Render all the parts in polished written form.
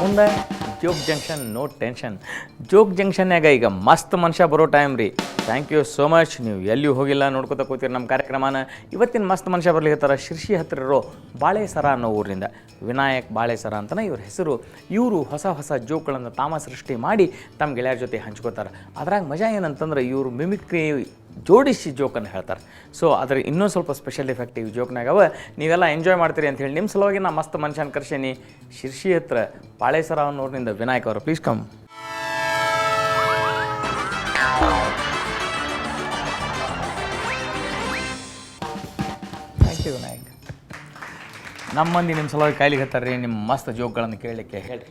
ಮುಂದೆ Jog junction no tension. Jog ಜಂಕ್ಷನ್ಯಾಗ ಈಗ ಮಸ್ತ್ ಮನುಷ್ಯ ಬರೋ ಟೈಮ್ ರೀ. Thank you so much. ನೀವು ಎಲ್ಲಿಯೂ ಹೋಗಿಲ್ಲ, ನೋಡ್ಕೊತಾ ಕೂತೀರಿ ನಮ್ಮ ಕಾರ್ಯಕ್ರಮನ. ಇವತ್ತಿನ ಮಸ್ತ್ ಮನುಷ್ಯ ಬರ್ಲಿಕ್ಕತ್ತಾರ ಶಿರ್ಸಿ ಹತ್ತಿರ ಇರೋ ಬಾಳೆಸರ ಅನ್ನೋ ಊರಿನಿಂದ. ವಿನಾಯಕ್ ಬಾಳೆಸರ ಅಂತಲೇ ಇವ್ರ ಹೆಸರು. ಇವರು ಹೊಸ ಹೊಸ ಜೋಕ್ಗಳನ್ನು ತಾಮ ಸೃಷ್ಟಿ ಮಾಡಿ ತಮ್ಮ ಗೆಳೆಯರ ಜೊತೆ ಹಂಚ್ಕೋತಾರೆ. ಅದ್ರಾಗ ಮಜಾ ಏನಂತಂದ್ರೆ ಇವರು ಮಿಮಿಕ್ರಿ ಜೋಡಿಸಿ ಜೋಕನ್ನು ಹೇಳ್ತಾರೆ. ಸೊ ಅದ್ರ ಇನ್ನೂ ಸ್ವಲ್ಪ ಸ್ಪೆಷಲ್ ಎಫೆಕ್ಟಿವ್ ಜೋಕ್ನಾಗವ ನೀವೆಲ್ಲ ಎಂಜಾಯ್ ಮಾಡ್ತೀರಿ ಅಂತ ಹೇಳಿ ನಿಮ್ಮ ಸಲುವಾಗಿ ನಾ ಮಸ್ತ್ ಮನುಷ್ಯನ ಕರ್ಸೀನಿ. ಶಿರ್ಸಿ ಹತ್ರ ಬಾಳೆಸರ ಅನ್ನೋರ್ನಿಂದ ವಿನಾಯಕ್ ಅವರು, please come. Thank you Vinayak. ನಮ್ಮ ಮಂದಿ ನಿಮ್ಮ ಸಲುವಾಗಿ ಕಾಯ್ಲಿಗೆ ಹತ್ತಾರ್ರಿ ನಿಮ್ಮ ಮಸ್ತ್ ಜೋಕ್ಗಳನ್ನು ಕೇಳಲಿಕ್ಕೆ. ಹೇಳ್ರಿ.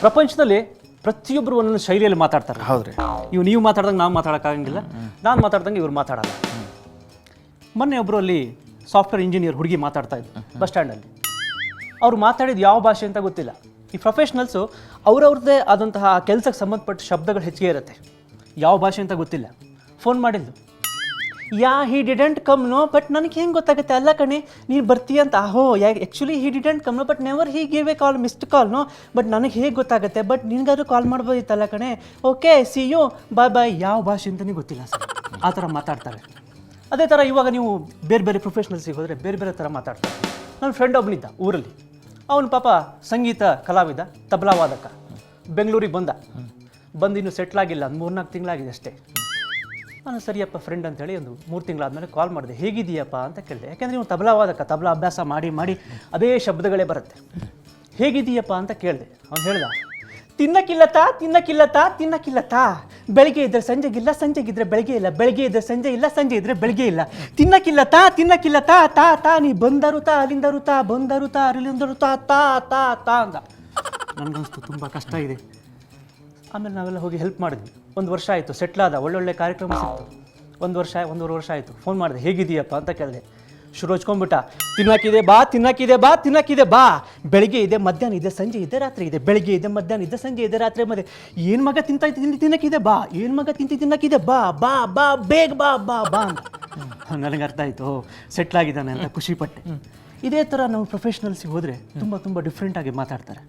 ಪ್ರಪಂಚದಲ್ಲಿ ಪ್ರತಿಯೊಬ್ಬರು ಒಂದೊಂದು ಶೈಲಿಯಲ್ಲಿ ಮಾತಾಡ್ತಾರೆ. ಹೌದ್ರಿ. ನೀವು ಮಾತಾಡ್ದಂಗೆ ನಾವು ಮಾತಾಡೋಕ್ಕಾಗಂಗಿಲ್ಲ, ನಾನು ಮಾತಾಡ್ದಂಗೆ ಇವ್ರು ಮಾತಾಡಲ್ಲ. ಮೊನ್ನೆ ಒಬ್ಬರು ಅಲ್ಲಿ ಸಾಫ್ಟ್ವೇರ್ ಇಂಜಿನಿಯರ್ ಹುಡುಗಿ ಮಾತಾಡ್ತಾ ಇದ್ರು ಬಸ್ ಸ್ಟ್ಯಾಂಡಲ್ಲಿ. ಅವ್ರು ಮಾತಾಡಿದ ಯಾವ ಭಾಷೆ ಅಂತ ಗೊತ್ತಿಲ್ಲ. ಈ ಪ್ರೊಫೆಷ್ನಲ್ಸು ಅವ್ರವ್ರದ್ದೇ ಆದಂತಹ ಕೆಲಸಕ್ಕೆ ಸಂಬಂಧಪಟ್ಟ ಶಬ್ದಗಳು ಹೆಚ್ಚಿಗೆ ಇರುತ್ತೆ. ಯಾವ ಭಾಷೆ ಅಂತ ಗೊತ್ತಿಲ್ಲ. ಫೋನ್ ಮಾಡಿದ್ದು, ya he didn't come no, but ನನಗೆ ಹೆಂಗೆ ಗೊತ್ತಾಗುತ್ತೆ ಅಲ್ಲ ಕಣೆ ನೀನು ಬರ್ತೀಯ ಅಂತ. Actually he didn't come no but never he give a call, missed call no, but ನನಗೆ ಹೇಗೆ ಗೊತ್ತಾಗುತ್ತೆ, ಬಟ್ ನಿನಗಾದ್ರೂ ಕಾಲ್ ಮಾಡ್ಬೋದಿತ್ತಲ್ಲ ಕಣೆ, okay see you bye bye. ಯಾವ ಭಾಷೆ ಅಂತಲೇ ಗೊತ್ತಿಲ್ಲ ಸರ್, ಆ ಥರ ಮಾತಾಡ್ತಾರೆ. ಅದೇ ಥರ ಇವಾಗ ನೀವು ಬೇರೆ ಬೇರೆ ಪ್ರೊಫೆಷ್ನಲ್ಸಿಗೆ ಹೋದರೆ ಬೇರೆ ಬೇರೆ ಥರ ಮಾತಾಡ್ತಾರೆ. ನನ್ನ ಫ್ರೆಂಡ್ ಒಬ್ಬನಿದ್ದ ಊರಲ್ಲಿ. ಅವನು ಪಾಪ ಸಂಗೀತ ಕಲಾವಿದ, ತಬಲಾ ವಾದಕ. ಬೆಂಗಳೂರಿಗೆ ಬಂದು ಇನ್ನೂ ಸೆಟ್ಲಾಗಿಲ್ಲ, ಒಂದು 3-4 ತಿಂಗಳಾಗಿದೆ ಅಷ್ಟೇ. ನಾನು ಸರಿಯಪ್ಪ ಫ್ರೆಂಡ್ ಅಂತೇಳಿ ಒಂದು 3 ತಿಂಗಳಾದಮೇಲೆ ಕಾಲ್ ಮಾಡಿದೆ. ಹೇಗಿದೆಯಪ್ಪ ಅಂತ ಕೇಳಿದೆ. ಯಾಕೆಂದರೆ ನೀವು ತಬಲಾ ವಾದಕ, ತಬಲಾ ಅಭ್ಯಾಸ ಮಾಡಿ ಮಾಡಿ ಅದೇ ಶಬ್ದಗಳೇ ಬರುತ್ತೆ. ಹೇಗಿದೆಯಪ್ಪ ಅಂತ ಕೇಳಿದೆ. ಅವ್ನು ಹೇಳ್ದ, ತಿನ್ನಕ್ಕಿಲ್ಲತಾ, ಬೆಳಗ್ಗೆ ಇದ್ದರೆ ಸಂಜೆಗಿಲ್ಲ, ಸಂಜೆಗಿದ್ರೆ ಬೆಳಗ್ಗೆ ಇಲ್ಲ, ಬೆಳಗ್ಗೆ ಇದ್ದರೆ ಸಂಜೆ ಇಲ್ಲ, ಸಂಜೆ ಇದ್ದರೆ ಬೆಳಗ್ಗೆ ಇಲ್ಲ, ತಿನ್ನಕ್ಕಿಲ್ಲತಾ ತಾ ನೀ ಬಂದರು ತಾ ಅಲ್ಲಿಂದರು ತಾ, ಬಂದರು ತಾ ಅಲ್ಲಿಂದರು ತಾ ತಾ ತಾ ತಾ ಅಂದ. ನನಗನ್ನಿಸ್ತು ತುಂಬ ಕಷ್ಟ ಇದೆ. ಆಮೇಲೆ ನಾವೆಲ್ಲ ಹೋಗಿ ಹೆಲ್ಪ್ ಮಾಡಿದ್ವಿ. 1 ವರ್ಷ ಆಯಿತು, ಸೆಟ್ಲಾದ, ಒಳ್ಳೊಳ್ಳೆ ಕಾರ್ಯಕ್ರಮ ಸಿಕ್ತು. 1-1.5 ವರ್ಷ ಆಯಿತು. ಫೋನ್ ಮಾಡಿದೆ, ಹೇಗಿದೆಯಪ್ಪ ಅಂತ ಕೇಳಿದೆ. ಶುರು ಹಚ್ಕೊಂಡ್ಬಿಟ್ಟ, ತಿನ್ನಕ್ಕಿದೆ ಬಾ, ಬೆಳಿಗ್ಗೆ ಇದೆ, ಮಧ್ಯಾಹ್ನ ಇದೆ, ಸಂಜೆ ಇದೆ, ರಾತ್ರಿ ಇದೆ, ಬೆಳಿಗ್ಗೆ ಇದೆ, ಮಧ್ಯಾಹ್ನ ಇದೆ, ಸಂಜೆ ಇದೆ, ರಾತ್ರಿ ಮಧ್ಯೆ. ಏನು ಮಗ ತಿನ್ನಕ್ಕಿದೆ ಬಾ, ಏನು ಮಗ ತಿನ್ನಕ್ಕಿದೆ ಬಾ ಬಾ ಬಾ ಬೇಗ ಬಾ ಬಾ ಬಾ ಅಂತ. ನನಗೆ ಅರ್ಥ ಆಯಿತು, ಸೆಟ್ಲಾಗಿದ್ದಾನೆ ಅಂತ ಖುಷಿಪಟ್ಟೆ. ಇದೇ ಥರ ನಾವು ಪ್ರೊಫೆಷ್ನಲ್ಸಿಗೆ ಹೋದರೆ ತುಂಬ ಡಿಫ್ರೆಂಟಾಗಿ ಮಾತಾಡ್ತಾರೆ.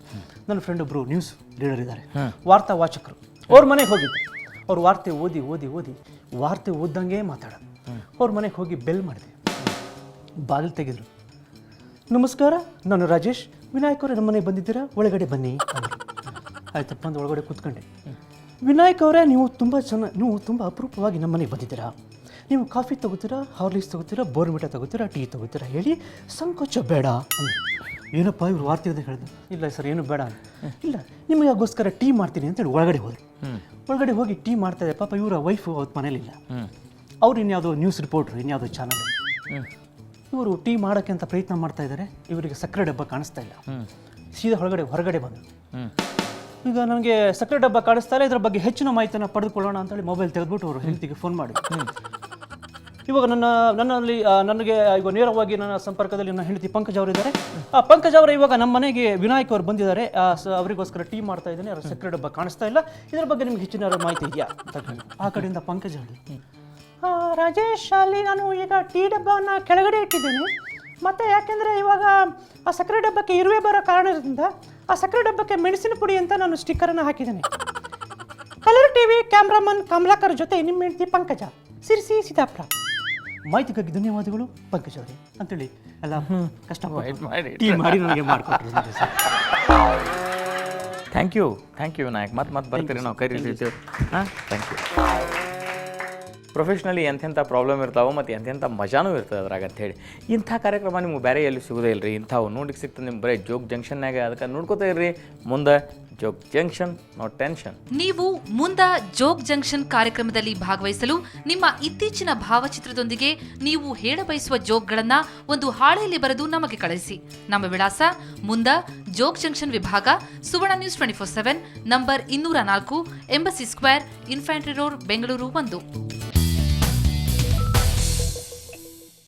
ನನ್ನ ಫ್ರೆಂಡ್ ಒಬ್ಬರು ನ್ಯೂಸ್ ಲೀಡರ್ ಇದ್ದಾರೆ, ವಾರ್ತಾ ವಾಚಕರು. ಅವ್ರ ಮನೆಗೆ ಹೋಗಿದ್ದೆ. ಅವ್ರು ವಾರ್ತೆ ಓದಿ ವಾರ್ತೆ ಓದ್ದಂಗೆ ಮಾತಾಡೋದು. ಅವ್ರ ಮನೆಗೆ ಹೋಗಿ ಬೆಲ್ ಮಾಡಿದೆ. ಬಾಗಿಲು ತೆಗೆದ್ರು. ನಮಸ್ಕಾರ, ನಾನು ರಾಜೇಶ್, ವಿನಾಯಕ್ ಅವರೇ ನಮ್ಮ ಮನೆಗೆ ಬಂದಿದ್ದೀರಾ, ಒಳಗಡೆ ಬನ್ನಿ ಅಂದರು. ಆಯ್ತಪ್ಪ ಅಂತ ಒಳಗಡೆ ಕೂತ್ಕೊಂಡೆ. ವಿನಾಯಕ್ ಅವರೇ, ನೀವು ತುಂಬ ಅಪರೂಪವಾಗಿ ನಮ್ಮ ಮನೆಗೆ ಬಂದಿದ್ದೀರಾ. ನೀವು ಕಾಫಿ ತೊಗೋತೀರಾ, ಹಾರ್ಲಿಕ್ಸ್ ತೊಗೋತೀರಾ, ಬೋರ್ಮಿಟಾ ತೊಗೋತೀರಾ, ಟೀ ತೊಗೋತೀರಾ, ಹೇಳಿ, ಸಂಕೋಚ ಬೇಡ ಅಂದರು. ಏನಪ್ಪ ಇವ್ರು ವಾರ್ತೆ ಅಂತ ಹೇಳಿದ್ರು. ಇಲ್ಲ ಸರ್, ಏನು ಬೇಡ ಅಂತ. ಇಲ್ಲ, ನಿಮಗೋಸ್ಕರ ಟೀ ಮಾಡ್ತೀನಿ ಅಂತೇಳಿ ಒಳಗಡೆ ಹೋದರು. ಒಳಗಡೆ ಹೋಗಿ ಟೀ ಮಾಡ್ತಾಯಿದ್ದೆ. ಪಾಪ ಇವರ ವೈಫು ಅವತ್ತು ಮನೇಲಿಲ್ಲ. ಅವ್ರು ಇನ್ಯಾವುದೋ ನ್ಯೂಸ್ ರಿಪೋರ್ಟ್ರು, ಇನ್ಯಾವುದೋ ಚಾನಲ್. ಇವರು ಟೀ ಮಾಡೋಕ್ಕೆ ಅಂತ ಪ್ರಯತ್ನ ಮಾಡ್ತಾ ಇದ್ದಾರೆ. ಇವರಿಗೆ ಸಕ್ಕರೆ ಡಬ್ಬ ಕಾಣಿಸ್ತಾ ಇಲ್ಲ. ಸೀದಾ ಹೊರಗಡೆ ಬಂದರು. ಈಗ ನನಗೆ ಸಕ್ಕರೆ ಡಬ್ಬ ಕಾಣಿಸ್ತಾ ಇಲ್ಲ, ಇದರ ಬಗ್ಗೆ ಹೆಚ್ಚಿನ ಮಾಹಿತಿಯನ್ನು ಪಡೆದುಕೊಳ್ಳೋಣ ಅಂತೇಳಿ ಮೊಬೈಲ್ ತೆಗೆದುಬಿಟ್ಟು ಅವರು ಹೆಂಡತಿಗೆ ಫೋನ್ ಮಾಡಿ. ಇವಾಗ ನನಗೆ ಈಗ ನೇರವಾಗಿ ನನ್ನ ಸಂಪರ್ಕದಲ್ಲಿ ನನ್ನ ಹೆಂಡತಿ ಪಂಕಜ್ ಅವರು ಇದ್ದಾರೆ. ಪಂಕಜ್ ಅವರು ಇವಾಗ ನಮ್ಮ ಮನೆಗೆ ವಿನಾಯಕ್ ಅವರು ಬಂದಿದ್ದಾರೆ, ಅವರಿಗೋಸ್ಕರ ಟೀ ಮಾಡ್ತಾ ಇದ್ದೇನೆ, ಅವರ ಸಕ್ಕರೆ ಡಬ್ಬ ಕಾಣಿಸ್ತಾ ಇಲ್ಲ, ಇದರ ಬಗ್ಗೆ ನಿಮ್ಗೆ ಹೆಚ್ಚಿನ ಮಾಹಿತಿ ಇದೆಯಾ ಅಂತ ಕೇಳಿ. ಆ ಕಡೆಯಿಂದ ಪಂಕಜ್ ಹೇಳಿ, ರಾಜೇಶ್, ಅಲ್ಲಿ ನಾನು ಈಗ ಟೀ ಡಬ್ಬವನ್ನು ಕೆಳಗಡೆ ಇಟ್ಟಿದ್ದೇನೆ. ಮತ್ತು ಯಾಕೆಂದರೆ ಇವಾಗ ಆ ಸಕ್ಕರೆ ಡಬ್ಬಕ್ಕೆ ಇರುವೆ ಬರೋ ಕಾರಣದಿಂದ ಆ ಸಕ್ಕರೆ ಡಬ್ಬಕ್ಕೆ ಮೆಣಸಿನ ಪುಡಿ ಅಂತ ನಾನು ಸ್ಟಿಕ್ಕರನ್ನು ಹಾಕಿದ್ದೇನೆ. ಕಲರ್ ಟಿವಿ ಕ್ಯಾಮ್ರಾಮನ್ ಕಮಲಾಕರ್ ಜೊತೆ ನಿಮ್ಮ ಹೆಂಡತಿ ಪಂಕಜ, ಸಿರ್ಸಿ ಸಿದ್ದಾಪುರ. ಮಾಹಿತಿಗಾಗಿ ಧನ್ಯವಾದಗಳು ಪಂಕಜ್ ಅವರೇ ಅಂತೇಳಿ ಎಲ್ಲ ಕಷ್ಟಪಟ್ಟು ಟೀ ಮಾಡಿ ನನಗೆ ಮಾಡಿಕೊಟ್ರು. Thank you Vinayak. ಮತ್ತೆ ಬರ್ತೀರಿ, ನಾವು ಕರೀತೀವಿ. ಹಾಂ, ಥ್ಯಾಂಕ್ ಯು. ಪ್ರೊಫೆಷ್ನಲಿ ಎಂತೆಂಥ ಪ್ರಾಬ್ಲಮ್ ಇರ್ತಾವೆ ಮತ್ತು ಎಂತೆಂಥ ಮಜಾನೂ ಇರ್ತದೆ ಅದ್ರಾಗ ಅಂಥೇಳಿ. ಇಂಥ ಕಾರ್ಯಕ್ರಮ ನಿಮ್ಗೆ ಬೇರೆ ಎಲ್ಲಿ ಸಿಗೋದೇ ಇಲ್ಲ ರೀ. ಇಂಥವು ನೋಡಿಕ್ಕೆ ಸಿಗ್ತದೆ ನಿಮ್ಗೆ ಬರೀ ಜೋಗ್ ಜಂಕ್ಷನ್ನಾಗ. ಅದಕ್ಕೆ ನೋಡ್ಕೋತಾ ಇರ್ರಿ. ಮುಂದೆ ಜೋಗ್ ಜಂಕ್ಷನ್ ನೋ ಟೆನ್ಷನ್. ನೀವು ಮುಂದೆ ಜೋಗ್ ಜಂಕ್ಷನ್ ಕಾರ್ಯಕ್ರಮದಲ್ಲಿ ಭಾಗವಹಿಸಲು ನಿಮ್ಮ ಇತ್ತೀಚಿನ ಭಾವಚಿತ್ರದೊಂದಿಗೆ ನೀವು ಹೇಳ ಬಯಸುವ ಜೋಕ್ಗಳನ್ನ ಒಂದು ಹಾಳೆಯಲ್ಲಿ ಬರೆದು ನಮಗೆ ಕಳಿಸಿ. ನಮ್ಮ ವಿಳಾಸ ಮುಂದೆ ಜೋಗ್ ಜಂಕ್ಷನ್ ವಿಭಾಗ, Suvarna news 24/7, number 204, Embassy Square, Infantry Road, Bengaluru 1.